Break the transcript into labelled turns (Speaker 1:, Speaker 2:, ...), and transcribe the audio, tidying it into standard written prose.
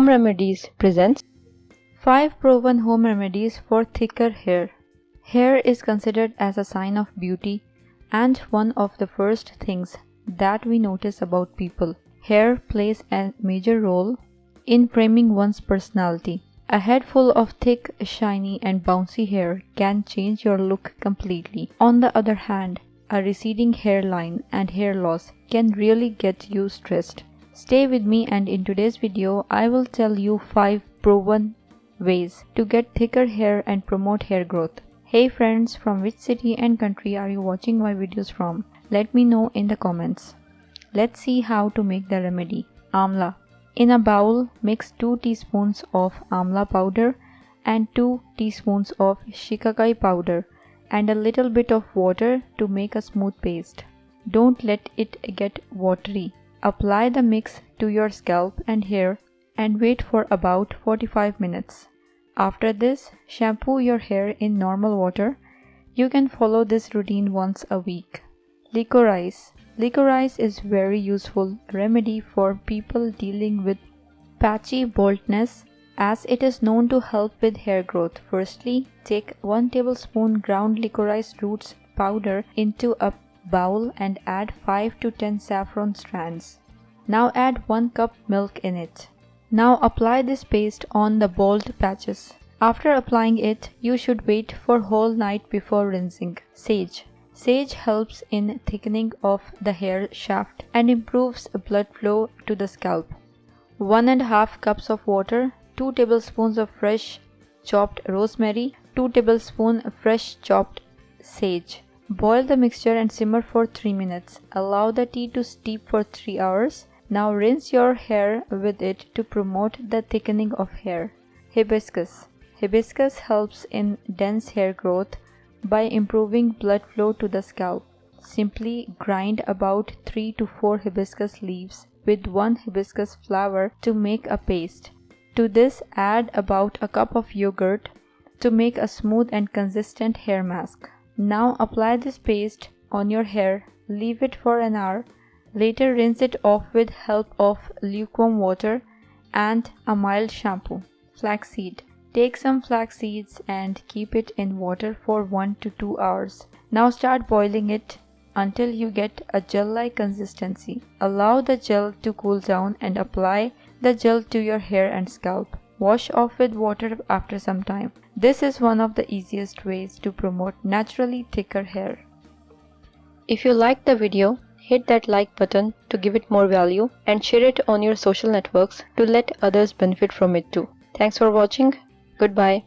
Speaker 1: Home Remedies presents 5 proven home remedies for thicker hair. Hair is considered as a sign of beauty and one of the first things that we notice about people. Hair plays a major role in framing one's personality. A head full of thick, shiny and bouncy hair can change your look completely. On the other hand, a receding hairline and hair loss can really get you stressed. Stay with me, and in today's video I will tell you 5 proven ways to get thicker hair and promote hair growth. Hey friends, from which city and country are you watching my videos from? Let me know in the comments. Let's see how to make the remedy. Amla. In a bowl, mix 2 teaspoons of amla powder and 2 teaspoons of shikakai powder and a little bit of water to make a smooth paste. Don't let it get watery. Apply the mix to your scalp and hair and wait for about 45 minutes. After this, shampoo your hair in normal water. You can follow this routine once a week. Licorice. Licorice is very useful remedy for people dealing with patchy baldness, as it is known to help with hair growth. Firstly, take 1 tablespoon ground licorice roots powder into a bowl and add 5 to 10 saffron strands. Now add 1 cup milk in it. Now apply this paste on the bald patches. After applying it, you should wait for whole night before rinsing. Sage. Sage helps in thickening of the hair shaft and improves blood flow to the scalp. 1.5 cups of water, 2 tablespoons of fresh chopped rosemary, 2 tablespoons fresh chopped sage. Boil the mixture and simmer for 3 minutes. Allow the tea to steep for 3 hours. Now rinse your hair with it to promote the thickening of hair. Hibiscus. Hibiscus helps in dense hair growth by improving blood flow to the scalp. Simply grind about 3 to 4 hibiscus leaves with 1 hibiscus flower to make a paste. To this, add about a cup of yogurt to make a smooth and consistent hair mask. Now apply this paste on your hair, leave it for an hour. Later rinse it off with help of lukewarm water and a mild shampoo. Flaxseed. Take some flax seeds and keep it in water for 1 to 2 hours. Now start boiling it until you get a gel-like consistency. Allow the gel to cool down and apply the gel to your hair and scalp. Wash off with water after some time. This is one of the easiest ways to promote naturally thicker hair. If you liked the video, hit that like button to give it more value and share it on your social networks to let others benefit from it too. Thanks for watching. Goodbye.